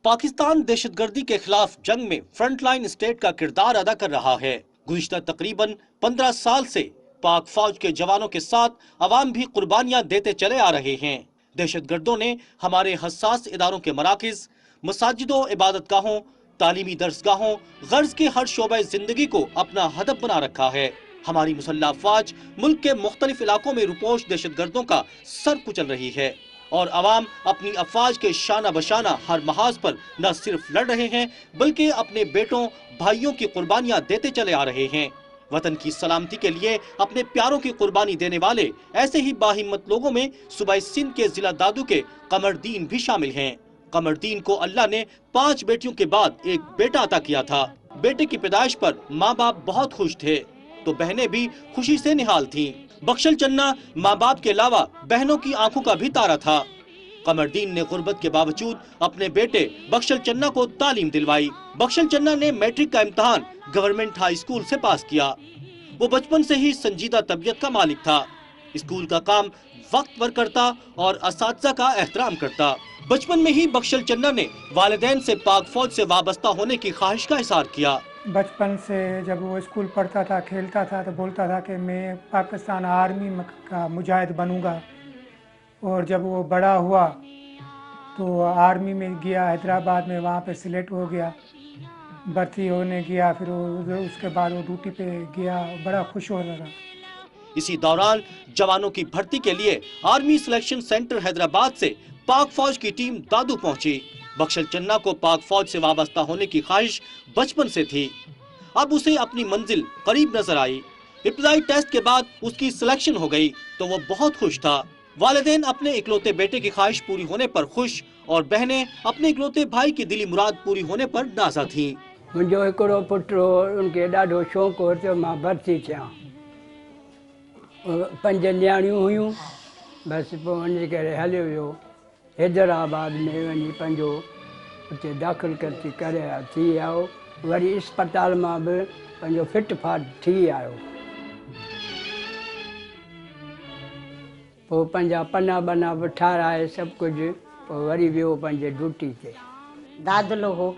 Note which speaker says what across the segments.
Speaker 1: पाकिस्तान दहशतगर्दी के खिलाफ जंग में फ्रंटलाइन स्टेट का किरदार अदा कर रहा है। गुज़िश्ता तकरीबन 15 साल से पाक फौज के जवानों के साथ अवाम भी कुर्बानियां देते चले आ रहे हैं। दहशतगर्दों ने हमारे हसास इदारों के मराकिज, मसाजिदों, इबादतगाहों, तालीमी दरसगाहों, गर्ज के हर शोबे जिंदगी को अपना हदफ बना रखा है। हमारी मुसल्लह अफवाज मुल्क के मुख्तलिफ इलाकों में रुपोश दहशतगर्दों का सर कुचल रही है और अवाम अपनी अफवाज के शाना बशाना हर महाज पर न सिर्फ लड़ रहे हैं बल्कि अपने बेटों भाइयों की कुर्बानियां देते चले आ रहे हैं। वतन की सलामती के लिए अपने प्यारों की कुर्बानी देने वाले ऐसे ही बाहिम्मत लोगों में सूबा सिंध के जिला दादू के कमरदीन भी शामिल हैं। कमरदीन को अल्लाह ने 5 बेटियों के बाद एक बेटा अता किया था। बेटे की पैदाइश पर माँ बाप बहुत खुश थे तो बहनें भी खुशी से निहाल थीं। बख्शल चन्ना माँ बाप के अलावा बहनों की आंखों का भी तारा था। कमरदीन ने गुर्बत के बावजूद अपने बेटे बख्शल चन्ना को तालीम दिलवाई। बख्शल चन्ना ने मैट्रिक का इम्तिहान गवर्नमेंट हाई स्कूल से पास किया। वो बचपन से ही संजीदा तबीयत का मालिक था। स्कूल का काम वक्त पर करता और असातिज़ा का एहतराम करता। बचपन में ही बख्शल चन्ना ने वालिदैन से पाक फौज से वाबस्ता होने की ख्वाहिश का इज़हार किया।
Speaker 2: बचपन से जब वो स्कूल पढ़ता था, खेलता था तो बोलता था कि मैं पाकिस्तान आर्मी का मुजाहिद बनूंगा। और जब वो बड़ा हुआ तो आर्मी में गया हैदराबाद में, वहाँ पे सिलेक्ट हो गया, भर्ती होने गया। फिर उसके बाद वो ड्यूटी पे गया, बड़ा खुश हो रहा।
Speaker 1: इसी दौरान जवानों की भर्ती के लिए आर्मी सिलेक्शन सेंटर हैदराबाद से पाक फौज की टीम दादू पहुंची। बख्शल चन्ना को पाक फौज से वाबस्ता होने की ख्वाहिश बचपन से थी। अब उसे अपनी मंजिल करीब नजर आई। इब्तिदाई टेस्ट के बाद उसकी सिलेक्शन हो गई तो वो बहुत खुश था। वालिदैन अपने इकलौते बेटे की ख्वाहिश पूरी होने पर खुश और बहनें अपने इकलौते भाई की दिली मुराद पूरी होने पर नाज़ा थीं।
Speaker 3: मुंहिंजो हिकिड़ो पुटु हो, उनखे ॾाढो शौक़ु हो त मां भर्ती थियां। 5 न्याणियूं हुयूं, बसि पोइ वञी करे हलियो वियो हैदराबाद में, वञी पंहिंजो उते दाख़िल करे थी आयो। वरी अस्पताल मां बि पंहिंजो फिट फाट थी आयो। पोइ पंहिंजा पना बना बि ठाराए सभु कुझु, पोइ वरी वियो पंहिंजे ड्यूटी ते।
Speaker 4: दादलो हो,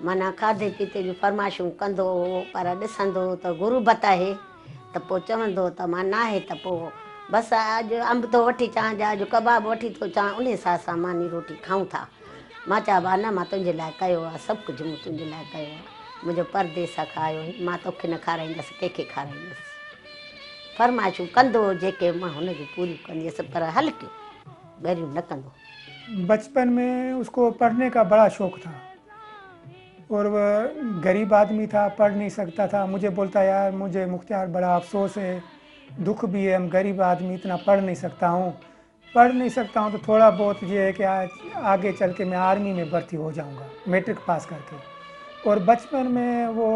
Speaker 4: माना खाधे पीते जूं फरमाइशूं कंदो हो, पर ॾिसंदो त गुरुबत आहे त पोइ चवंदो त मां न आहे त पोइ बसि अॼु अंब थो वठी अचां, अॼु कबाब वठी थो अचां, उन हिसाब सां मानी रोटी खाऊं था। मां चवां न, मां तुंहिंजे लाइ कयो आहे, सभु कुझु मूं तुंहिंजे लाइ कयो आहे। मुंहिंजो परदेस खायो, मां तोखे न खाराईंदसि, कंहिंखे खाराईंदसि। फरमाइशूं कंदो जेके, मां हुनजो पूरी कंदी हुअसि, पर हल्कियूं ॻरियूं न कंदो।
Speaker 2: बचपन में उसको पढ़ने का बड़ा शौक़ था और वह गरीब आदमी था, पढ़ नहीं सकता था। मुझे बोलता यार मुझे मुख्तार बड़ा अफसोस है, दुख भी है, हम गरीब आदमी इतना पढ़ नहीं सकता हूँ तो थोड़ा बहुत ये है कि आगे चल के मैं आर्मी में भर्ती हो जाऊँगा मैट्रिक पास करके। और बचपन में वो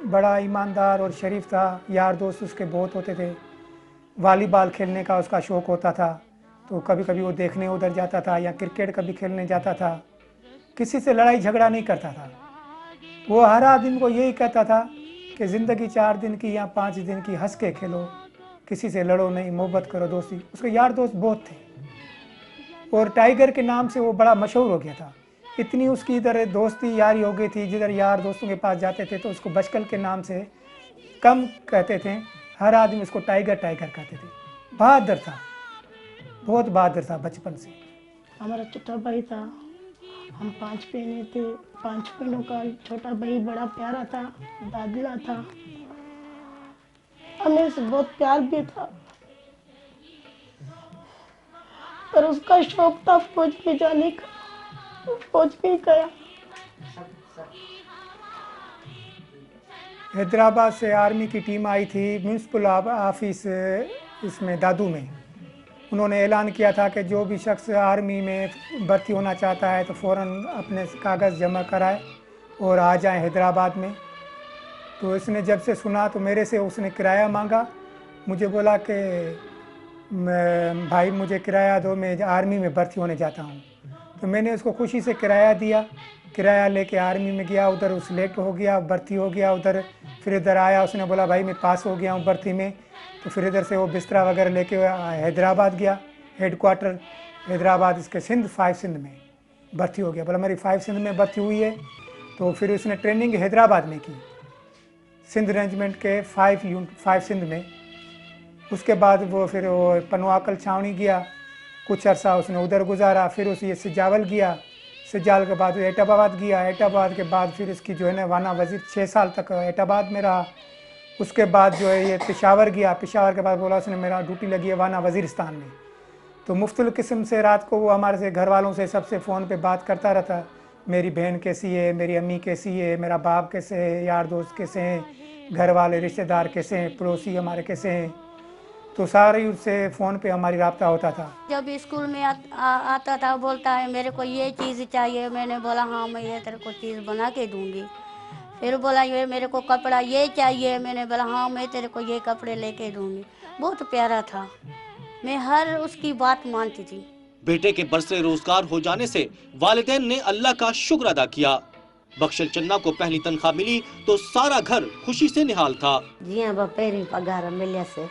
Speaker 2: बड़ा ईमानदार और शरीफ था। यार दोस्त उसके बहुत होते थे। वॉलीबॉल खेलने का उसका शौक़ होता था तो कभी कभी वो देखने उधर जाता था, या क्रिकेट कभी खेलने जाता था। किसी से लड़ाई झगड़ा नहीं करता था। वो हर आदमी को यही कहता था कि ज़िंदगी 4 दिन की या 5 दिन की, हंस के खेलो, किसी से लड़ो नहीं, मोहब्बत करो, दोस्ती। उसके यार दोस्त बहुत थे और टाइगर के नाम से वो बड़ा मशहूर हो गया था। इतनी उसकी इधर दोस्ती यारी हो गई थी, जिधर यार दोस्तों के पास जाते थे तो उसको बचकल के नाम से कम कहते थे, हर आदमी उसको टाइगर टाइगर कहते थे। बहादुर था, बहुत बहादुर था बचपन से।
Speaker 5: हमारा छोटा भाई था, हम 5 बहनें थे। 5 बहनों का छोटा भाई बड़ा प्यारा था, दादला था, हमें से बहुत प्यार भी था। पर उसका शौक था फौज में जाने का, फौज में गया।
Speaker 2: हैदराबाद से आर्मी की टीम आई थी म्यूनसिपल ऑफिस इसमें दादू में। उन्होंने ऐलान किया था कि जो भी शख्स आर्मी में भर्ती होना चाहता है तो फ़ौरन अपने कागज़ जमा कराए और आ जाए हैदराबाद में। तो इसने जब से सुना तो मेरे से उसने किराया मांगा। मुझे बोला कि भाई मुझे किराया दो, मैं आर्मी में भर्ती होने जाता हूँ। तो मैंने उसको खुशी से किराया दिया। किराया लेके आर्मी में गया, उधर सिलेक्ट हो गया, भर्ती हो गया उधर। फिर इधर आया, उसने बोला भाई मैं पास हो गया हूँ भर्ती में। तो फिर इधर से वो बिस्तरा वगैरह लेके हैदराबाद गया, हेडक्वार्टर हैदराबाद इसके सिंध 5 सिंध में। भर्ती हो गया। बोला मेरी 5 सिंध में भर्ती हुई है। तो फिर उसने ट्रेनिंग हैदराबाद में की, सिंध रेजिमेंट के 5 सिंध में। उसके बाद वो फिर वो पनवाकल छावनी गया, कुछ अरसा उसने उधर गुजारा। फिर उस ये सिजावल गया, सिजाल के बाद एटाबाद गया, एटाबाद के बाद फिर इसकी जो है ना वाना वजीर 6 साल तक एटाबाद में रहा। उसके बाद जो है ये पेशावर गया, पेशावर के बाद बोला उसने मेरा ड्यूटी लगी है वाना वजीरिस्तान में। तो मुख्तलिफ़ किस्म से रात को वो हमारे से घर वालों से सबसे फ़ोन पे बात करता रहता, मेरी बहन कैसी है, मेरी अम्मी कैसी है, मेरा बाप कैसे है, यार दोस्त कैसे हैं, घर वाले रिश्तेदार कैसे हैं, पड़ोसी हमारे कैसे हैं। तो सारी उससे फ़ोन पे हमारी राब्ता होता था।
Speaker 6: जब स्कूल में आता था बोलता है मेरे को ये चीज़ चाहिए, मैंने बोला हाँ मैं ये तेरे को चीज़ बना के दूंगी। फिर बोला ये मेरे को कपड़ा ये चाहिए, मैंने बोला हाँ मैं तेरे को ये कपड़े लेके दूंगी। बहुत प्यारा था, मैं हर उसकी बात मानती थी।
Speaker 1: बेटे के बरसरे रोजगार हो जाने से वालिदैन ने अल्लाह का शुक्र अदा किया। बख्शल चन्ना को पहली तनख्वाह मिली तो सारा घर खुशी से निहाल था।
Speaker 4: जीअं बि पहिरीं पघार मिलियसि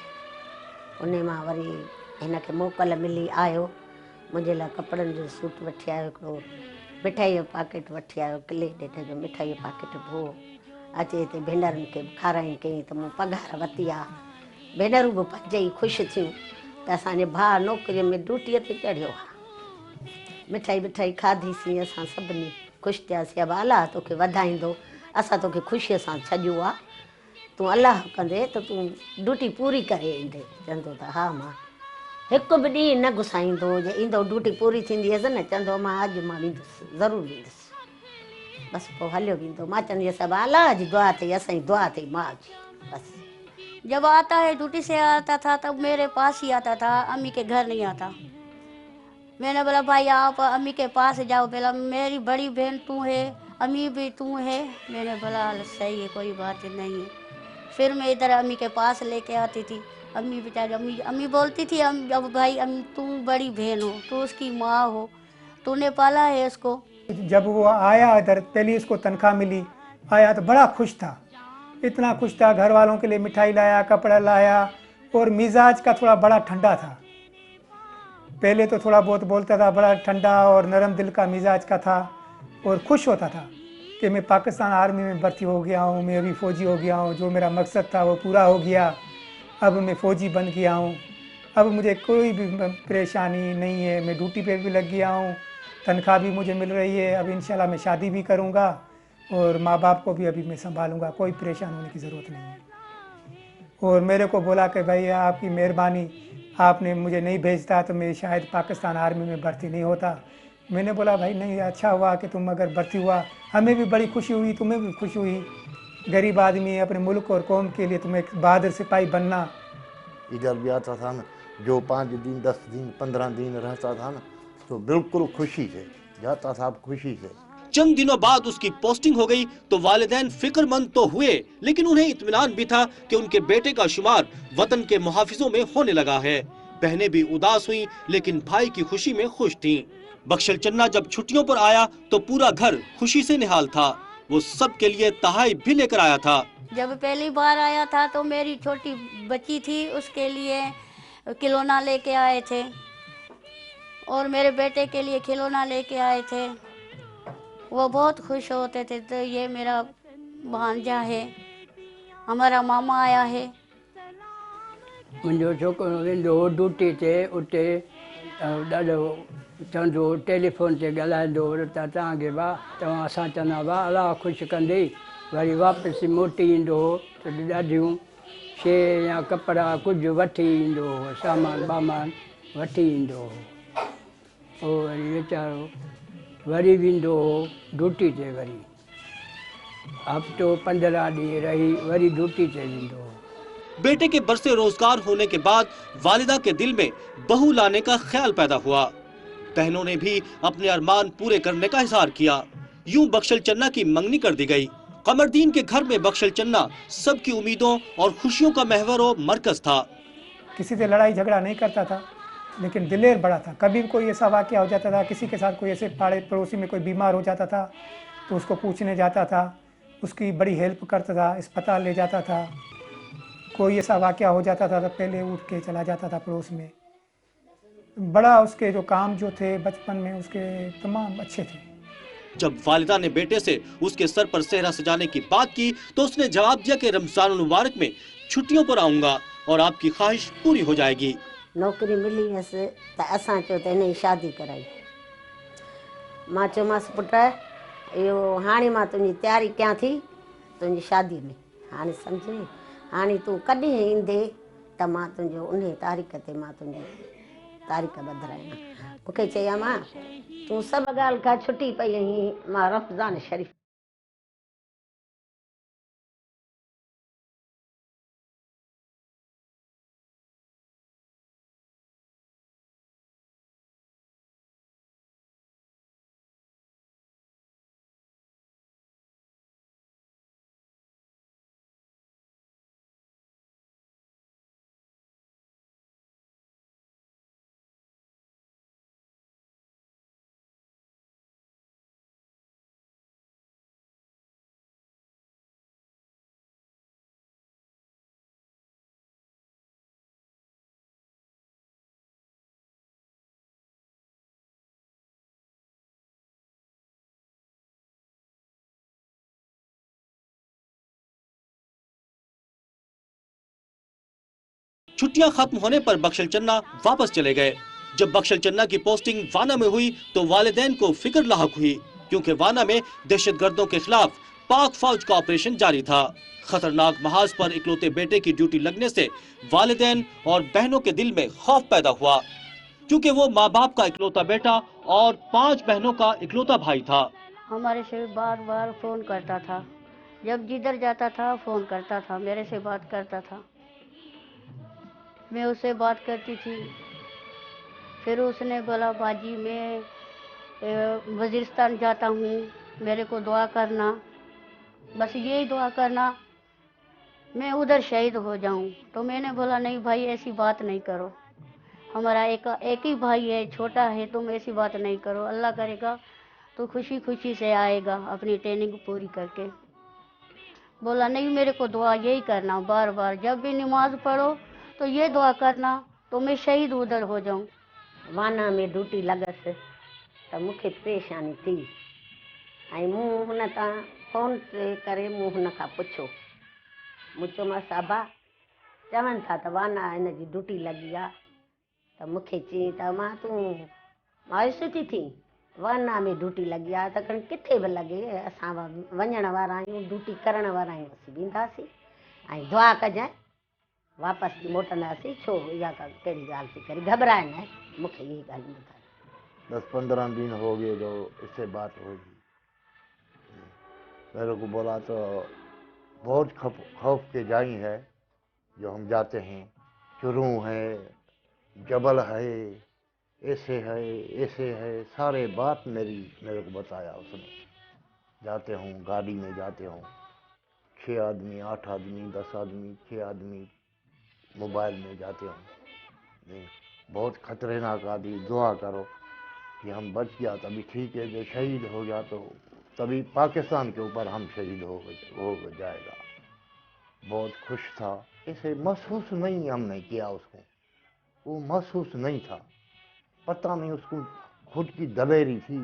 Speaker 4: उन मां वरी हिनखे मोकल मिली आयो, मुंहिंजे लाइ कपिड़नि जो सूट वठी आयो, हिकिड़ो मिठाई जो पैकेट वठी आयो, किले ॾेढ जो मिठाई जो पैकेट भो अचे हिते भेनरुनि खे खाराई कई त मूं पघार वरिती आहे। भेनरूं बि पंज ई ख़ुशि थियूं त असांजे भाउ नौकरीअ में ड्यूटीअ ते चढ़ियो आहे। मिठाई विठाई खाधीसीं, असां सभिनी ख़ुशि थियासीं। अब अलाह तोखे वधाईंदो, असां तोखे ख़ुशीअ सां छॾियो आहे, तूं अलाह कंदे त तूं ड्यूटी पूरी करे ईंदे। चवंदो त हा मां हिकु बि ॾींहुं न घुसाईंदो, जे ईंदो ड्यूटी पूरी थींदी हुअसि न चवंदो मां अॼु मां वेंदुसि, ज़रूरु वेंदुसि। बसि पोइ हलियो वेंदो। मां चवंदी हुअसि अब अलाह जी दुआ अथई, असांजी दुआ अथई माउ जी। बसि
Speaker 6: जब आता है ड्यूटी से आता था तब मेरे पास ही आता था, अम्मी के घर नहीं आता। मैंने बोला भाई आप अम्मी के पास जाओ, बोला मेरी बड़ी बहन तू है, अम्मी भी तू है। मैंने बोला सही है कोई बात नहीं है। फिर मैं इधर अम्मी के पास लेके आती थी। अम्मी बेचारी अम्मी बोलती थी अब भाई अम्मी तू बड़ी बहन हो, तू उसकी माँ हो, तूने पाला है उसको।
Speaker 2: जब वो आया इधर पहली इसको तनख्वाह मिली, आया तो बड़ा खुश था, इतना खुश था, घर वालों के लिए मिठाई लाया, कपड़ा लाया। और मिजाज का थोड़ा बड़ा ठंडा था, पहले तो थोड़ा बहुत बोलता था, बड़ा ठंडा और नरम दिल का मिजाज का था। और खुश होता था कि मैं पाकिस्तान आर्मी में भर्ती हो गया हूँ, मैं अभी फ़ौजी हो गया हूँ, जो मेरा मकसद था वो पूरा हो गया, अब मैं फ़ौजी बन गया हूँ, अब मुझे कोई भी परेशानी नहीं है, मैं ड्यूटी पे भी लग गया हूँ, तनख्वाह भी मुझे मिल रही है, अब इंशाल्लाह मैं शादी भी करूँगा और माँ बाप को भी अभी मैं संभालूँगा, कोई परेशान होने की ज़रूरत नहीं है। और मेरे को बोला कि भाई आपकी मेहरबानी, आपने मुझे नहीं भेजता तो मैं शायद पाकिस्तान आर्मी में भर्ती नहीं होता। मैंने बोला भाई नहीं, अच्छा हुआ कि तुम अगर भर्ती हुआ, हमें भी बड़ी खुशी हुई, तुम्हें भी खुशी हुई। गरीब आदमी अपने मुल्क और कौम के लिए तुम्हें एक बहादुर सिपाही बनना।
Speaker 7: इधर भी आता था ना, जो 5 दिन 10 दिन 15 दिन रहता था ना, तो बिल्कुल खुशी से जाता था, खुशी से।
Speaker 1: चंद दिनों बाद उसकी पोस्टिंग हो गई तो वालिदैन फिक्रमंद तो हुए, लेकिन उन्हें इत्मीनान भी था कि उनके बेटे का शुमार वतन के मुहाफिजों में होने लगा है। बहनें भी उदास हुईं, लेकिन भाई की खुशी में खुश थीं। बख्शल चन्ना जब छुट्टियों पर आया तो पूरा घर खुशी से निहाल था। वो सबके लिए तहाई भी लेकर आया था।
Speaker 6: जब पहली बार आया था तो मेरी छोटी बच्ची थी, उसके लिए खिलौना लेके आए थे और मेरे बेटे के लिए खिलौना लेके आए थे। वो बहुत खुश होते थे। तो ये मेरा भांजा है, हमारा मामा आया है।
Speaker 3: मुंहिंजो छोकिरो वेंदो हो ड्यूटी ते, उते ॾाढो चवंदो हो, टेलीफोन ते ॻाल्हाईंदो हो त तव्हांखे भाउ तव्हां, असां चवंदा भाउ अलाह ख़ुशि कंदे। वरी वापसि मोटी ईंदो हो त ॾाढियूं शइ या कपिड़ा कुझु वठी ईंदो हो, सामान वामान वठी ईंदो हो। पोइ वरी वीचारो वरी वेंदो हो ड्यूटी ते, वरी हफ़्तो 15 ॾींहं रही वरी ड्यूटी ते वेंदो हो।
Speaker 1: बेटे के बरसे रोजगार होने के बाद वालिदा के दिल में बहू लाने का ख्याल पैदा हुआ। बहनों ने भी अपने अरमान पूरे करने का इजहार किया। यूं बख्शल चन्ना की मंगनी कर दी गई। कमरदीन के घर में बख्शल चन्ना सबकी उम्मीदों और खुशियों का महवर और मरकज था।
Speaker 2: किसी से लड़ाई झगड़ा नहीं करता था, लेकिन दिलेर बड़ा था। कभी कोई ऐसा वाक़या हो जाता था, किसी के साथ कोई ऐसे पाड़े पड़ोसी में कोई बीमार हो जाता था तो उसको पूछने जाता था, उसकी बड़ी हेल्प करता था, अस्पताल ले जाता था। कोई ऐसा वाक़या हो जाता था तो पहले उठ के चला जाता था पड़ोस में। बड़ा उसके जो काम जो थे बचपन में उसके तमाम अच्छे थे।
Speaker 1: जब वालिदा ने बेटे से उसके सर पर सेहरा सजाने की बात की तो उसने जवाब दिया कि रमजान मुबारक में छुट्टियों पर आऊंगा और आपकी ख्वाहिश पूरी हो जाएगी।
Speaker 4: नौकरी मिली हुअसि त असां चयो त हिन जी शादी कराई। मां चयोमांसि पुट इहो हाणे मां तुंहिंजी तयारी कयां थी तुंहिंजी शादीअ में, हाणे सम्झे, हाणे तूं कॾहिं ईंदे त मां तुंहिंजो उन तारीख़ ते मां तुंहिंजी तारीख़ ॿधायां। मूंखे चयां मां तूं सभु ॻाल्हि खां छुटी पई आहीं, मां रमज़ान शरीफ़
Speaker 1: छुट्टियां खत्म होने पर बख्शल चन्ना वापस चले गए। जब बख्शल चन्ना की पोस्टिंग वाना में हुई तो वालिदैन को फिक्र लाहक हुई, क्योंकि वाना में दहशतगर्दों के खिलाफ पाक फौज का ऑपरेशन जारी था। खतरनाक महाज पर इकलौते बेटे की ड्यूटी लगने से वालिदैन और बहनों के दिल में खौफ पैदा हुआ, क्योंकि वो माँ बाप का इकलौता बेटा और 5 बहनों का इकलौता भाई था।
Speaker 6: हमारे से बार बार फ़ोन करता था, जब जिधर जाता था फ़ोन करता था, मेरे से बात करता था, मैं उससे बात करती थी। फिर उसने बोला बाजी मैं वज़ीरिस्तान जाता हूँ, मेरे को दुआ करना, बस यही दुआ करना मैं उधर शहीद हो जाऊँ। तो मैंने बोला नहीं भाई ऐसी बात नहीं करो, हमारा एक ही भाई है, छोटा है, तुम ऐसी बात नहीं करो, अल्लाह करेगा तो खुशी खुशी से आएगा अपनी ट्रेनिंग पूरी करके। बोला नहीं मेरे को दुआ यही करना, बार बार जब भी नमाज पढ़ो तो ये दुआ करना तो मैं शहीद उधर हो जाऊं।
Speaker 4: वाना में ड्यूटी लगसि त मूंखे परेशानी थी ऐं मूं हुन तां फ़ोन ते करे मूं हुन खां पुछो, मूं चयोमांसि अबा चवनि था त वाना हिन जी ड्यूटी लॻी आहे, त मूंखे चई त मां तूं मायूस थी थी, वाना में ड्यूटी लॻी आहे त खणी किथे बि लॻे असां वञण वारा आहियूं, ड्यूटी करण वारा आहियूं, असीं वेंदासीं ऐं दुआ कजांइ वापसि मोटंदासीं, छो इहा कहिड़ी ॻाल्हि थी करे, घबराए न, मूंखे इहे ॻाल्हि ॿुधाए।
Speaker 7: 10-15 दिन हो गए जो इससे बात होगी। मेरे को बोला तो बहुत खौफ के जाई है, जो हम जाते हैं, चुरू है, जबल है, ऐसे है, सारे बात मेरे को बताया उसने। जाते हूँ गाड़ी में जाते हूँ, 6 आदमी, 8 आदमी, 10 आदमी, 6 आदमी मोबाइल में जाते हूँ। बहुत खतरनाक आदमी, दुआ करो कि हम बच गया तभी ठीक है, जो शहीद हो गया तो तभी पाकिस्तान के ऊपर हम शहीद हो जाएगा। बहुत खुश था, ऐसे महसूस नहीं हमने किया उसको, वो महसूस नहीं था, पता नहीं उसको खुद की दलेरी थी,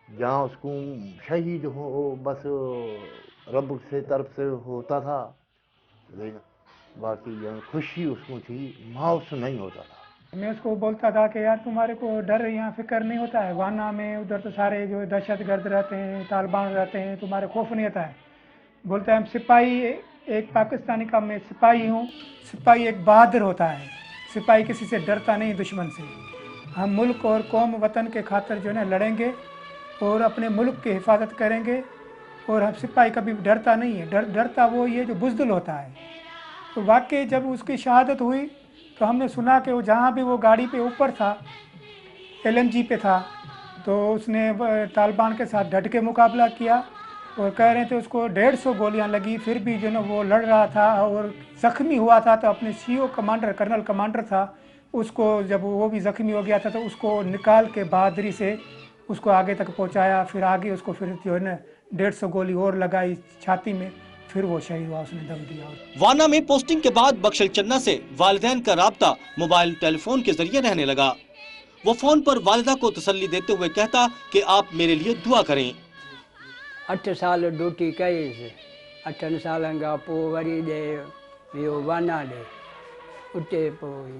Speaker 7: जहाँ उसको शहीद हो बस रब से तरफ से होता था, बाकी जो खुशी उसको थी मायूस नहीं होता था।
Speaker 2: मैं उसको बोलता था कि यार तुम्हारे को डर यहाँ फिक्र नहीं होता है, वाना में उधर तो सारे जो दहशतगर्द रहते हैं, तालिबान रहते हैं, तुम्हारे खौफ नहीं आता है। बोलता है हम सिपाही, एक पाकिस्तानी का मैं सिपाही हूँ, सिपाही एक बहादुर होता है, सिपाही किसी से डरता नहीं दुश्मन से, हम मुल्क और कौम वतन के खातिर जो है लड़ेंगे और अपने मुल्क की हिफाजत करेंगे, और हम सिपाही कभी डरता नहीं है, डरता वो ये जो बुज़दिल होता है। तो वाकई जब उसकी शहादत हुई तो हमने सुना कि वो जहाँ भी वो गाड़ी पे ऊपर था, LMG पे था, तो उसने तालिबान के साथ डट के मुकाबला किया, और कह रहे थे उसको 150 गोलियां लगी, फिर भी जो ना वो लड़ रहा था और ज़ख्मी हुआ था। तो अपने CO कमांडर, कर्नल कमांडर था, उसको जब वो भी ज़ख्मी हो गया था तो उसको निकाल के बहादुरी से उसको आगे तक पहुंचाया, फिर आगे उसको फिर जो है ना 150 गोली और लगाई छाती में, फिर वो शहीद हुआ, उसने दम दिया।
Speaker 1: वाना में पोस्टिंग के बाद बख्शल चन्ना से वालिदैन का राब्ता मोबाइल टेलीफोन के जरिए रहने लगा। वो फोन पर वालिदा को तसल्ली देते हुए कहता कि आप मेरे लिए दुआ करें।
Speaker 3: 8 साल ड्यूटी कईसि, 8 सालनि खां पोइ वरी ॾे वियो वाना ॾे, उते पोइ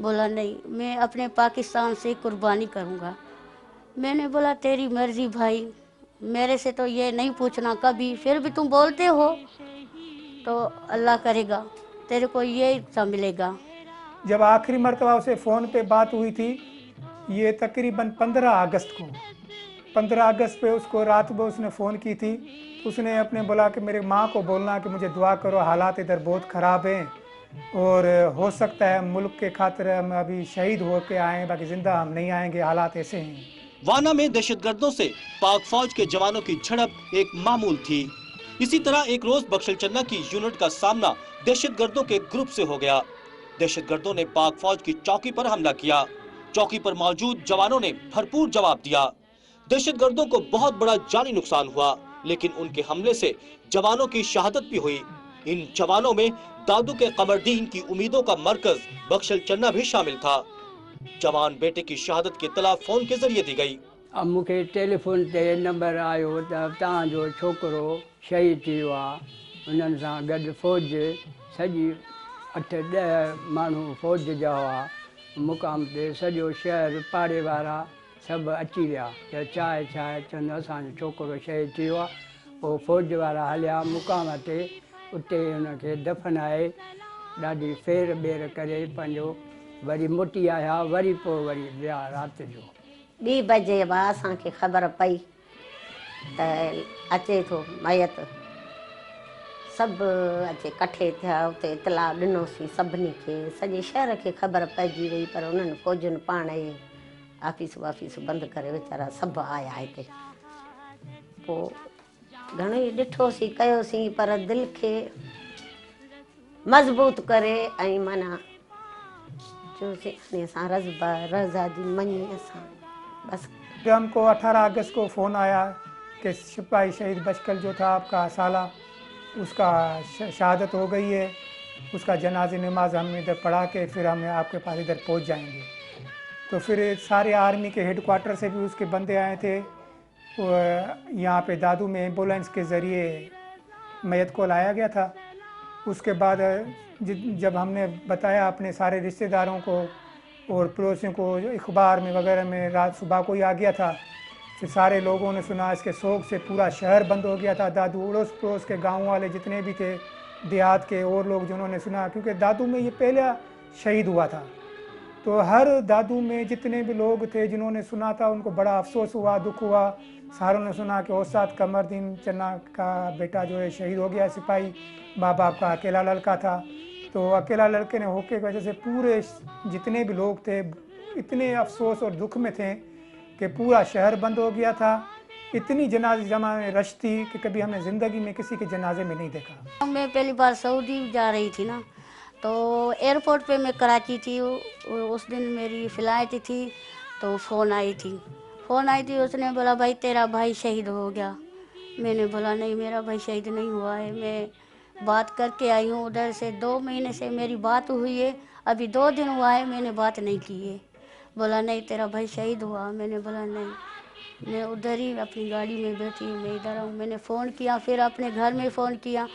Speaker 6: बोला नहीं, मैं अपने पाकिस्तान से कुर्बानी करूँगा। मैंने बोला तेरी मर्जी भाई, मेरे से तो ये नहीं पूछना कभी, फिर भी तुम बोलते हो तो अल्लाह करेगा, तेरे को ये सब मिलेगा।
Speaker 2: जब आखिरी मरतबा उसे फ़ोन पे बात हुई थी, ये तकरीबन 15 अगस्त को, 15 अगस्त पे उसको रात में उसने फ़ोन की थी। उसने अपने बोला कि मेरे माँ को बोलना कि मुझे दुआ करो, हालात इधर बहुत ख़राब हैं और हो सकता है मुल्क के खातिर हम अभी शहीद होके आएँ, बाकी ज़िंदा हम नहीं आएंगे, हालात ऐसे हैं।
Speaker 1: वाना में दहशतगर्दों से पाक फौज के जवानों की झड़प एक मामूल थी। इसी तरह एक रोज बख्शल चन्ना की यूनिट का सामना दहशतगर्दों के ग्रुप से हो गया। दहशतगर्दों ने पाक फौज की चौकी पर हमला किया। चौकी पर मौजूद जवानों ने भरपूर जवाब दिया। दहशतगर्दों को बहुत बड़ा जानी नुकसान हुआ, लेकिन उनके हमले से जवानों की शहादत भी हुई। इन जवानों में दादू के कमरदीन की उम्मीदों का मरकज बख्शल चन्ना भी शामिल था। जवान बेटे की शहादत की इत्तला फोन के जरिए दी गई।
Speaker 3: अब मूंखे टेलीफोन ते नंबर आयो त तव्हांजो छोकिरो शहीद थी वियो आहे। उन्हनि सां गॾु फ़ौज सॼी 8-10 माण्हू फ़ौज जा हुआ। मुक़ाम ते सॼो शहर पाड़े वारा सभु अची विया त छा आहे चवंदा असांजो छोकिरो शहीद थी वियो आहे। पोइ फ़ौज वारा हलिया मुक़ाम ते, उते हुनखे दफ़नाए ॾाढी फेर ॿेर करे पंहिंजो वरी मोटी आया, वरी पोइ वरी विया राति जो
Speaker 4: 2 बजे असांखे ख़बर पई त अचे थो मयत। सभु अचे कठे थिया, उते इतलाह ॾिनोसीं सभिनी खे, सॼे शहर खे ख़बर पइजी वई। पर उन्हनि फ़ौजुनि पाण ई ऑफिस वाफिस बंदि करे वीचारा सभु आया हिते। पोइ घणेई ॾिठोसीं कयोसीं, पर दिलि खे मज़बूत करे ऐं माना असां रज़ा जी मञी असां बस।
Speaker 2: जब हमको 18 अगस्त को फ़ोन आया कि सिपाही शहीद बशकल जो था आपका साला, उसका शहादत हो गई है, उसका जनाजे नमाज हम इधर पढ़ा के फिर हम आपके पास इधर पहुंच जाएंगे। तो फिर सारे आर्मी के हेडक्वार्टर से भी उसके बंदे आए थे। यहाँ पे दादू में एम्बुलेंस के ज़रिए मैयत को लाया गया था। उसके बाद जब हमने बताया अपने सारे रिश्तेदारों को और पड़ोसियों को, अखबार में वगैरह में रात सुबह को ही आ गया था। फिर सारे लोगों ने सुना, इसके शोक से पूरा शहर बंद हो गया था। दादू अड़ोस पड़ोस के गांव वाले जितने भी थे, देहात के और लोग जिन्होंने सुना, क्योंकि दादू में ये पहला शहीद हुआ था, तो हर दादू में जितने भी लोग थे जिन्होंने सुना था उनको बड़ा अफसोस हुआ, दुख हुआ। सारों ने सुना कि औसाद कमरदीन चन्ना का बेटा जो है शहीद हो गया सिपाही, माँ बाप का अकेला लड़का था। तो अकेला लड़के ने होके की वजह से पूरे जितने भी लोग थे इतने अफसोस और दुख में थे कि पूरा शहर बंद हो गया था। इतनी जनाजे जमा रश थी कि कभी हमने ज़िंदगी में किसी के जनाजे में नहीं देखा।
Speaker 6: मैं पहली बार सऊदी जा रही थी ना, तो एयरपोर्ट पे मैं कराची थी। उस दिन मेरी फ़्लाइट थी, तो फ़ोन आई थी। उसने बोला भाई तेरा भाई शहीद हो गया। मैंने बोला नहीं, मेरा भाई शहीद नहीं हुआ है, मैं बात करके आई हूँ उधर से। 2 महीने से मेरी बात हुई है, अभी 2 दिन हुआ है मैंने बात नहीं की है। बोला नहीं तेरा भाई शहीद हुआ। मैंने बोला नहीं, मैं उधर ही अपनी गाड़ी में बैठी, मैं इधर हूँ। मैंने फ़ोन किया, फिर अपने घर में फ़ोन किया,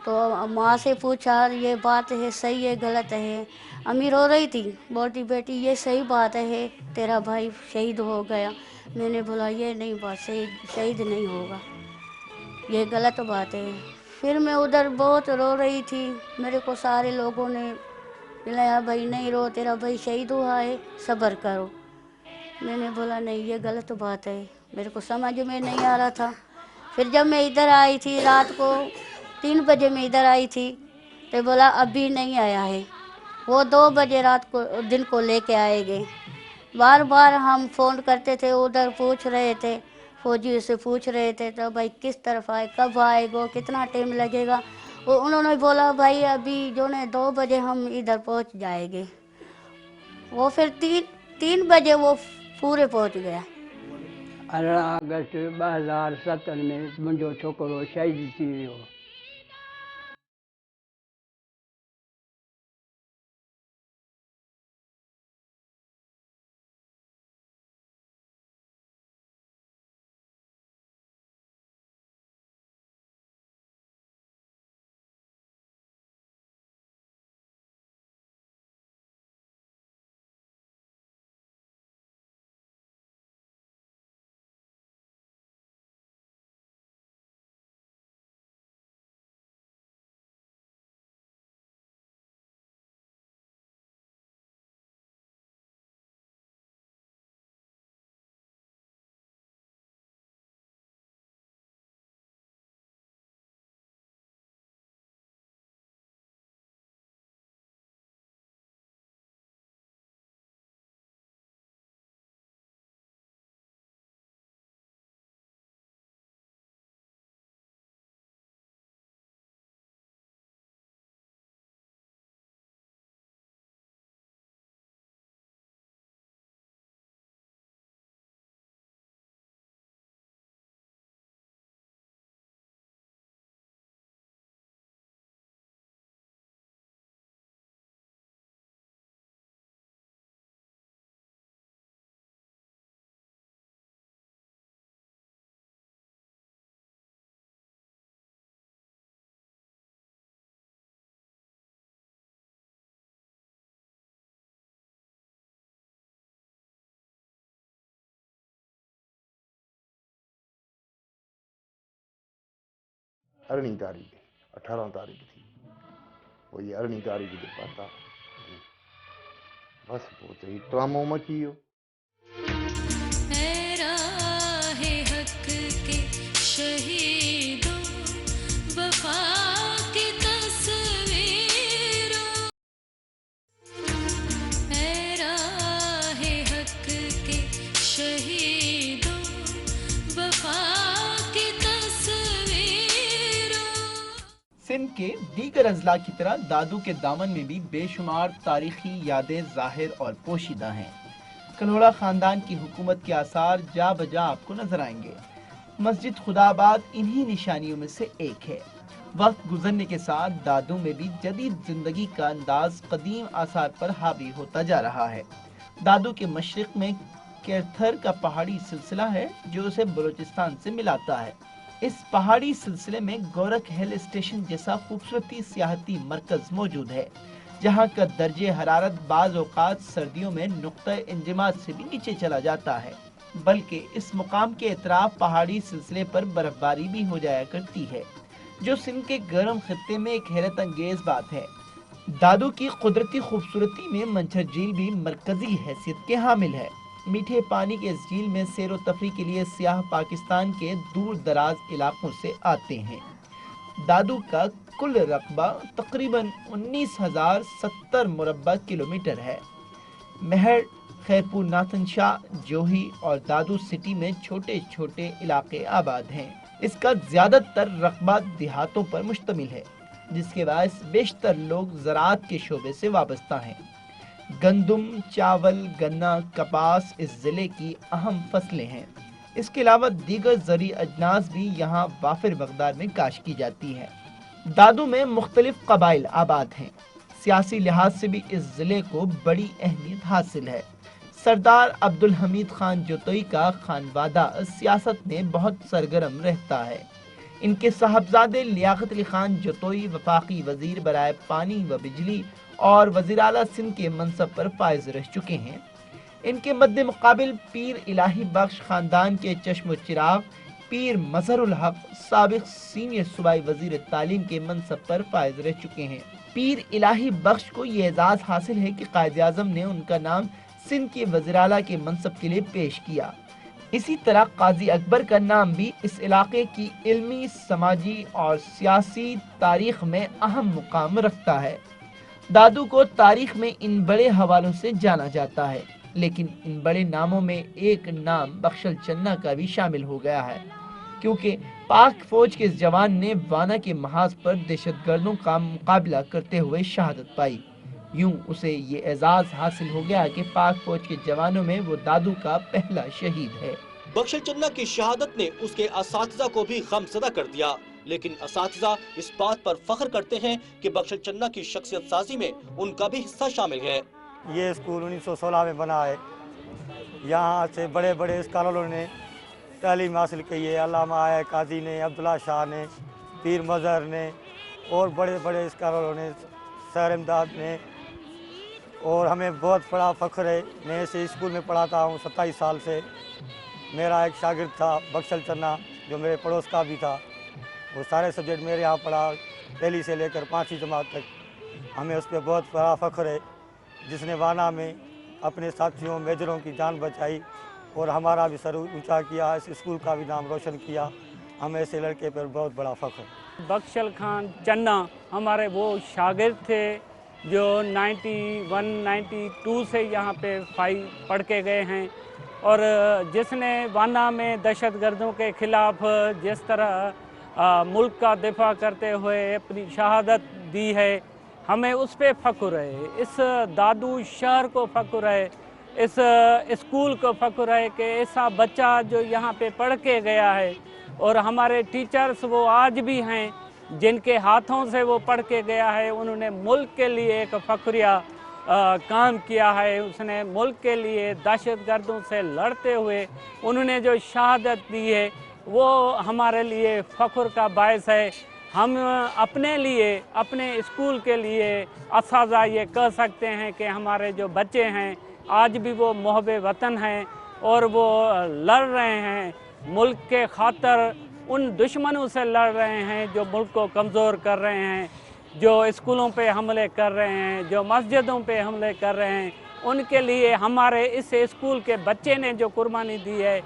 Speaker 6: तो माँ से पूछा ये बात है सही है गलत है। अम्मी रो रही थी, बोलती बेटी ये सही बात है, तेरा भाई शहीद हो गया। मैंने बोला ये नहीं बात सही, शहीद नहीं होगा, ये गलत बात है। फिर मैं उधर बहुत रो रही थी, मेरे को सारे लोगों ने मिलाया, भाई नहीं रो, तेरा भाई शहीद हुआ है, सब्र करो। मैंने बोला नहीं ये गलत बात है, मेरे को समझ में नहीं आ रहा था। फिर जब मैं इधर आई थी रात को 3 बजे मैं इधर आई थी, तो बोला अभी नहीं आया है, वो 2 बजे रात को दिन को लेके आएंगे। बार बार हम फ़ोन करते थे, उधर पूछ रहे थे, फौजी से पूछ रहे थे तो भाई किस तरफ आए, कब आएगा, कितना टाइम लगेगा। वो उन्होंने बोला भाई अभी जो ने 2 बजे हम इधर पहुंच जाएंगे। वो फिर 3 बजे वो पूरे पहुंच गया।
Speaker 3: 18 अगस्त 2007 में मुंहिंजो छोकिरो शहीद थी वियो।
Speaker 7: अरणी तारीख 18 तारीख थी, वो ये अरणी तारीख जो पता बस वो तो ही ट्रामो मची वियो।
Speaker 8: सिंध के दीगर अजला की तरह दादू के दामन में भी बेशुमार तारीखी यादें जाहिर और पोशीदा हैं। कल्होड़ा खानदान की हुकूमत के आसार जा बजा आपको नजर आएंगे। मस्जिद खुदाबाद इन्हीं निशानियों में से एक है। वक्त गुजरने के साथ दादू में भी जदीद जिंदगी का अंदाज कदीम आसार पर हावी होता जा रहा है। दादू के मशरिक में केरथर का पहाड़ी सिलसिला है जो उसे बलूचिस्तान से मिलाता है। इस पहाड़ी सिलसिले में गोरख हिल स्टेशन जैसा खूबसूरती सियाहती मरकज मौजूद है, जहां का दर्जे हरारत बाज़ औक़ात सर्दियों में नुक्ता इंजमाद से भी नीचे चला जाता है, बल्कि इस मुकाम के इतराफ पहाड़ी सिलसिले पर बर्फबारी भी हो जाया करती है, जो सिंध के गर्म खित्ते में एक हैरत अंगेज बात है। दादू की कुदरती खूबसूरती में मंझर झील भी मरकजी हैसियत के हामिल है। मीठे पानी के इस झील में सैर व तफरी के लिए सियाह पाकिस्तान के दूर दराज इलाकों से आते हैं। दादू का कुल रकबा तकरीबन 19,070 मुरब्बा किलोमीटर है। महर, खैरपुर, नाथन शाह, जोही और दादू सिटी में छोटे छोटे इलाके आबाद हैं। इसका ज्यादातर रकबा देहातों पर मुश्तमिल है, जिसके बायस बेशतर लोग ज़राअत के शोबे से वाबस्ता हैं। गंदुम, चावल, गन्ना, कपास इस जिले की अहम फसलें हैं। इसके अलावा दीगर ज़री अजनास भी यहाँ वाफिर मकदार में काश की जाती है। दादू में मुख्तलिफ कबाइल आबाद हैं। सियासी लिहाज से भी इस जिले को बड़ी अहमियत हासिल है। सरदार अब्दुल हमीद खान जोतोई का खानवादा सियासत में बहुत सरगर्म रहता है। इनके साहबजादे लियाकत अली खान जोतोई वफाकी वजीर बराए पानी व बिजली और वज़ीर आला सिंध के मनसब पर फायज रह चुके हैं। इनके मद्दे मुकाबिल पीर इलाही बख्श खानदान के चश्म चिराग पीर मजहरुल हक साबिक सीनियर सूबाई वजीर तालीम के मनसब पर फायज रह चुके हैं। पीर इलाही बख्श को ये एजाज हासिल है कि कायद आज़म ने उनका नाम सिंध के वज़ीर आला के मनसब के लिए पेश किया। इसी तरह काजी अकबर का नाम भी इस इलाके की इल्मी, समाजी और सियासी तारीख में अहम मुकाम रखता है। दादू को तारीख में इन बड़े हवालों से जाना जाता है, लेकिन इन बड़े नामों में एक नाम बख्शल चन्ना का भी शामिल हो गया है, क्योंकि पाक फौज के इस जवान ने वाना के महाज पर दहशतगर्दों का मुकाबला करते हुए शहादत पाई। यूं उसे ये एजाज हासिल हो गया कि पाक फौज के जवानों में वो दादू का पहला शहीद है।
Speaker 1: बख्शल चन्ना की शहादत ने उसके असातिज़ा को भी गमज़दा कर दिया, लेकिन असातिज़ा इस बात पर फख्र करते हैं कि बख्शल चन्ना की शख्सियत साजी में उनका भी हिस्सा शामिल है।
Speaker 9: ये स्कूल 1916 में बना है। यहाँ से बड़े बड़े स्कॉलरों ने तालीम हासिल की है। अल्लामा आया काजी ने, अब्दुल्ला शाह ने, पीर मज़हर ने और बड़े बड़े स्कॉलरों ने, सर इमदाद ने। और हमें बहुत बड़ा फ़ख्र है। मैं इस स्कूल में पढ़ाता हूँ 27 साल से। मेरा एक शागिर्द था बख्शल चन्ना, जो मेरे पड़ोस का भी था। वो सारे सब्जेक्ट मेरे यहाँ पढ़ा, पहली से लेकर 5वीं जमात तक। हमें उस पर बहुत बड़ा फ़ख्र है, जिसने वाना में अपने साथियों मेजरों की जान बचाई और हमारा भी सर ऊंचा किया, इस स्कूल का भी नाम रोशन किया। हमें ऐसे लड़के पर बहुत बड़ा फ़ख्र है।
Speaker 10: बख्शल खान चन्ना हमारे वो शागिर्द थे जो 91-92 से यहाँ पे पढ़ के गए हैं, और जिसने वाना में दहशतगर्दों के ख़िलाफ़ जिस तरह मुल्क का दिफा करते हुए अपनी शहादत दी है, हमें उस पर फ़ख्र है। इस दादू शहर को फ़ख्र है, इस स्कूल को फ़ख्र है कि ऐसा बच्चा जो यहाँ पे पढ़ के गया है, और हमारे टीचर्स वो आज भी हैं जिनके हाथों से वो पढ़ के गया है। उन्होंने मुल्क के लिए एक फ़ख्रिया काम किया है। उसने मुल्क के लिए दहशतगर्दों से लड़ते हुए उन्होंने जो शहादत दी है, वो हमारे लिए फ़ख्र का बायस है। हम अपने लिए, अपने स्कूल के लिए असाजा ये कह सकते हैं कि हमारे जो बच्चे हैं आज भी वो मुहब्बे वतन हैं और वो लड़ रहे हैं मुल्क के खातर, उन दुश्मनों से लड़ रहे हैं जो मुल्क को कमज़ोर कर रहे हैं, जो स्कूलों पे हमले कर रहे हैं, जो मस्जिदों पे हमले कर रहे हैं, उनके लिए हमारे इस स्कूल के बच्चे ने जो कुर्बानी दी है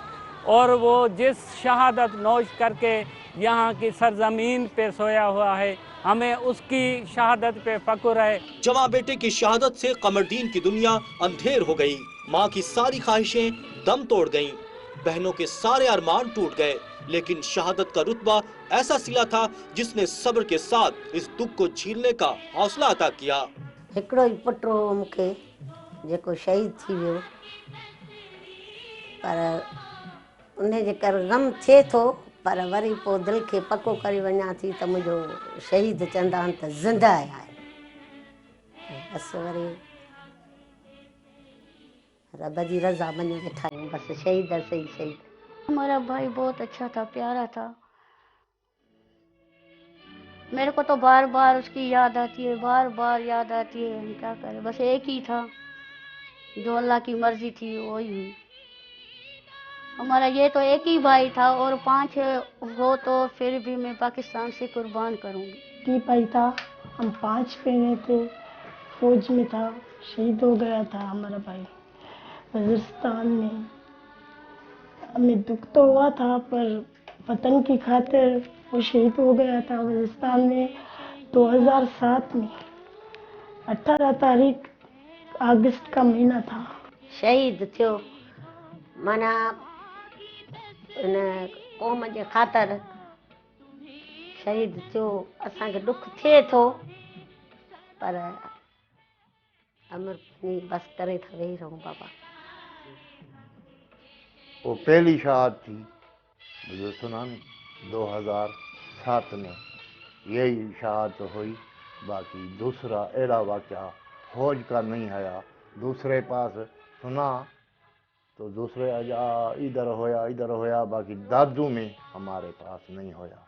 Speaker 10: और वो जिस शहादत नोश करके यहाँ की सरजमीन पे सोया हुआ है, हमें उसकी शहादत पे फक्र है।
Speaker 1: जवां बेटे की शहादत से कमरदीन की दुनिया अंधेर हो गई। माँ की सारी ख्वाहिशें दम तोड़ गईं। बहनों के सारे अरमान टूट गए, लेकिन शहादत का रुतबा ऐसा सिला था जिसने सब्र के साथ इस दुख को झेलने का हौसला अता किया।
Speaker 4: हिकिड़ो ई पुटु हो मूंखे जेको शहीद थी वियो, पर उन जे करे ग़म थिए थो, पर वरी पोइ दिलि खे पको करे वञा थी त मुंहिंजो शहीद चवंदा आहिनि त ज़िंदा आहे। बसि वरी रब जी रज़ा मञी वेठा आहियूं, बसि शहीद सही शहीद।
Speaker 6: हमारा भाई बहुत अच्छा था, प्यारा था। मेरे को तो बार बार उसकी याद आती है, बार बार याद आती है। हम क्या करें, बस एक ही था, जो अल्लाह की मर्जी थी वही हुई। हमारा ये तो एक ही भाई था, और 5 हो तो फिर भी मैं पाकिस्तान से कुर्बान करूंगी।
Speaker 5: की भाई था, हम 5 बहनें थे, फौज में था, शहीद हो गया था हमारा भाई वजीरिस्तान में। हमें दुख तो हुआ था, पर वतन की खातिर वो शहीद हो गया था वजीरिस्तान में 2007 में 18 तारीख अगस्त का महीना था।
Speaker 4: शहीद थियो माना इन क़ौम जे ख़ातिर शहीद थियो। असांखे दुख थिए थो, पर अमर बस करे था वेही रहूं बाबा।
Speaker 7: वो पहली शहादत थी, मुझे सुना 2007 में यही शहादत हुई। बाकी दूसरा अड़ा वाक़या फौज का नहीं आया। दूसरे पास सुना तो दूसरे इधर होया, बाकी दादू में हमारे पास नहीं होया।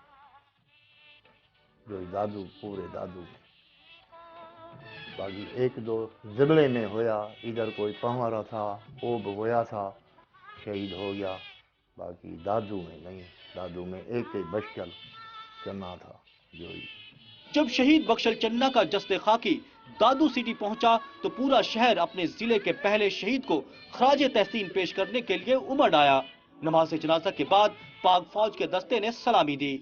Speaker 7: जो दादू पूरे दादू में, बाकी 1-2 ज़िले में होया। इधर कोई पंवरा था, वो भी होया था, शहीद हो गया। बाकी दादू में नहीं, दादू में एक ही बख्शल चन्ना था जो ही।
Speaker 1: जब शहीद बख्शल चन्ना का जस्ते खाकी दादू सिटी पहुंचा तो पूरा शहर अपने जिले के पहले शहीद को खराजे तहसीन पेश करने के लिए उमड़ आया। नमाज जनाजा के बाद पाक फौज के दस्ते ने सलामी दी।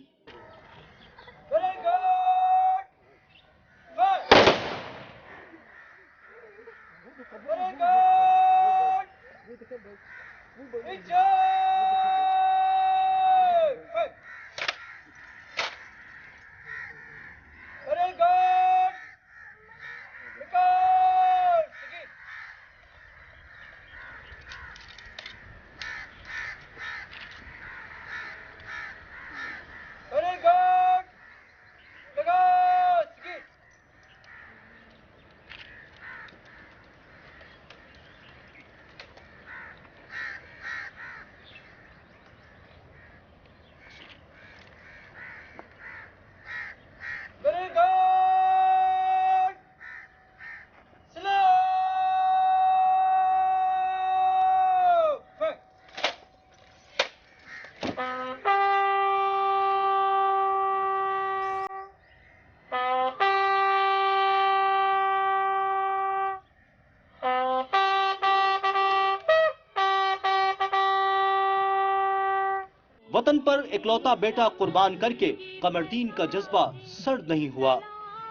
Speaker 1: वतन पर इकलौता बेटा कुर्बान करके कमरदीन का जज्बा सर्द नहीं हुआ।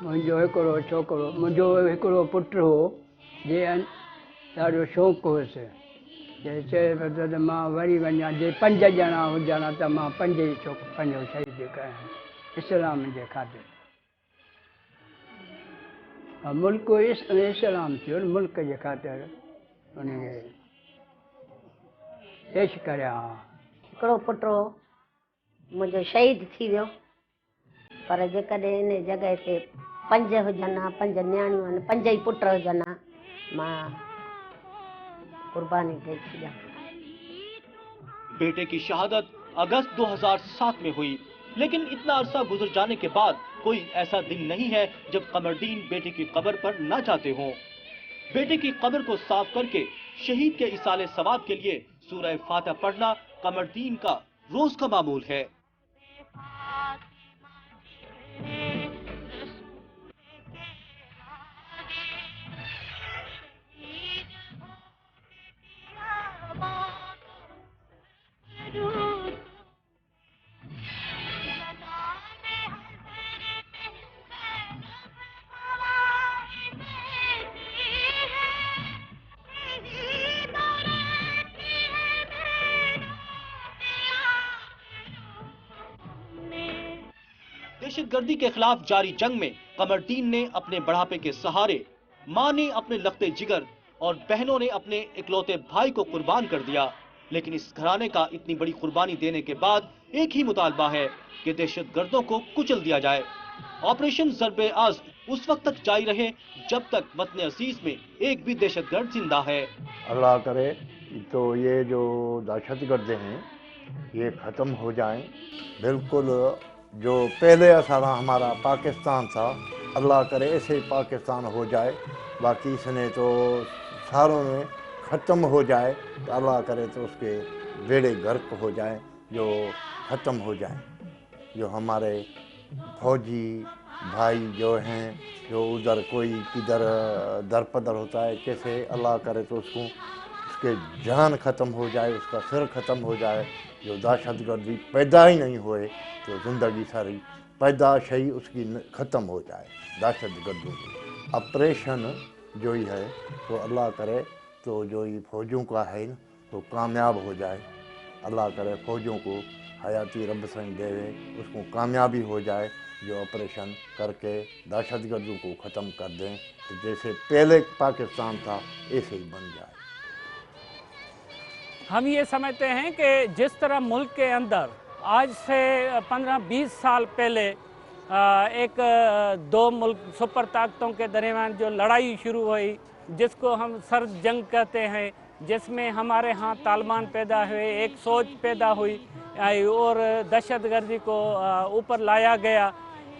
Speaker 3: मुंहिंजो हिकिड़ो छोकिरो, मुंहिंजो हिकिड़ो पुटु हो, जे ॾाढो शौक़ु हुयुसि, जे चए पियो त मां वरी वञा, जे 5 ॼणा हुजनि त मां 5 ई पंहिंजो शहीद कयां इस्लाम जे ख़ातिर। मुल्क इस्लाम थियो, मुल्क जे ख़ातिर उनखे पेश करिया।
Speaker 4: हिकिड़ो पुटु मुंहिंजो शहीद थी वियो, पर जेकॾहिं इन जॻह ते 5 हुजनि हा, 5 नियाणियूं आहिनि, 5 ई पुट हुजनि हा, मां कुर्बानी ॾेई छॾियां।
Speaker 1: बेटे की शहादत अगस्त 2007 में हुई, लेकिन इतना अरसा गुजर जाने के बाद कोई ऐसा दिन नहीं है जब कमरदीन बेटे की कब्र पर न जाते हों। बेटे की कब्र को साफ करके शहीद के इसाले सवाब के लिए सूरह फातिहा पढ़ना कमरदीन का रोज का मामूल है। दहशतगर्दी के खिलाफ जारी जंग में कमरदीन ने अपने बढ़ापे के सहारे, मां ने अपने लखते जिगर और बहनों ने अपने इकलौते भाई को कुर्बान कर दिया। लेकिन इस घराने का इतनी बड़ी कुर्बानी देने के बाद एक ही मुतालबा है कि दहशतगर्दों को कुचल दिया जाए। ऑपरेशन ज़र्बे आज़म उस वक्त तक जारी रहे जब तक वतन अजीज में एक भी दहशतगर्द जिंदा है।
Speaker 7: अल्लाह करे तो ये जो दहशतगर्द हैं ये ख़त्म हो जाएं। बिल्कुल जो पहले असारा हमारा पाकिस्तान था, अल्लाह करे ऐसे पाकिस्तान हो जाए। बाकी इसने तो सारों में ख़त्म हो जाए तो अल्लाह करे तो उसके बेड़े गर्क हो जाए, जो ख़त्म हो जाए। जो हमारे फौजी भाई जो हैं, जो उधर कोई किधर दरपदर होता है, कैसे अल्लाह करे तो उसके जान ख़त्म हो जाए, उसका सिर ख़त्म हो जाए। जो दहशतगर्दी पैदा ही नहीं होए तो ज़िंदगी सारी पैदाश ही उसकी ख़त्म हो जाए। दहशतगर्दों की ऑपरेशन जो ही है तो अल्लाह करे तो जो ये फौजियों का है ना तो कामयाब हो जाए। अल्लाह करे फौजियों को हयाती रब सही देवे, उसको कामयाबी हो जाए, जो ऑपरेशन करके दहशतगर्दों को ख़त्म कर दें तो जैसे पहले पाकिस्तान था ऐसे ही बन जाए।
Speaker 10: हम ये समझते हैं कि जिस तरह मुल्क के अंदर आज से 15-20 साल पहले एक दो मुल्क सुपर ताकतों के दरमियान जो लड़ाई शुरू हुई, जिसको हम सर्द जंग कहते हैं, जिसमें हमारे यहाँ तालिबान पैदा हुए, एक सोच पैदा हुई और दहशतगर्दी को ऊपर लाया गया।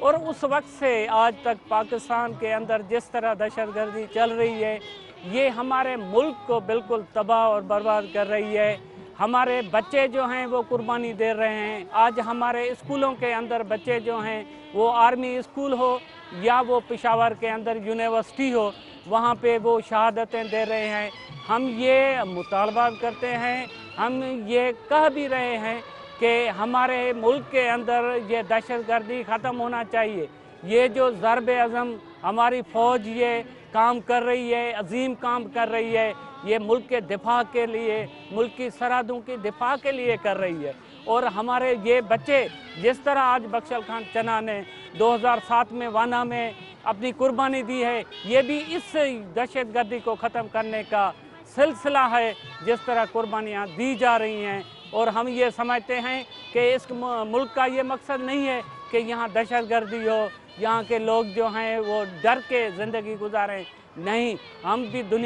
Speaker 10: और उस वक्त से आज तक पाकिस्तान के अंदर जिस तरह दहशतगर्दी चल रही है, ये हमारे मुल्क को बिल्कुल तबाह और बर्बाद कर रही है। हमारे बच्चे जो हैं वो कुर्बानी दे रहे हैं। आज हमारे स्कूलों के अंदर बच्चे जो हैं वो आर्मी स्कूल हो या वो पेशावर के अंदर यूनिवर्सिटी हो, वहाँ पे वो शहादतें दे रहे हैं। हम ये मुतालबा करते हैं, हम ये कह भी रहे हैं कि हमारे मुल्क के अंदर ये दहशतगर्दी ख़त्म होना चाहिए। ये जो ज़र्ब आज़म हमारी फ़ौज ये काम कर रही है, अजीम काम कर रही है, ये मुल्क के दिफा के लिए, मुल्क की सरहदों की दिफा के लिए कर रही है। और हमारे ये बच्चे जिस तरह आज बख्शल खान चना ने 2007 में वाना में अपनी कुर्बानी दी है, ये भी इस दहशतगर्दी को ख़त्म करने का सिलसिला है जिस तरह कुर्बानियाँ दी जा रही हैं। और हम ये समझते हैं कि इस मुल्क का ये मकसद नहीं है कि यहाँ दहशतगर्दी हो, यहाँ के लोग जो हैं वो डर के ज़िंदगी गुजारें। नहीं, हम भी दुनिया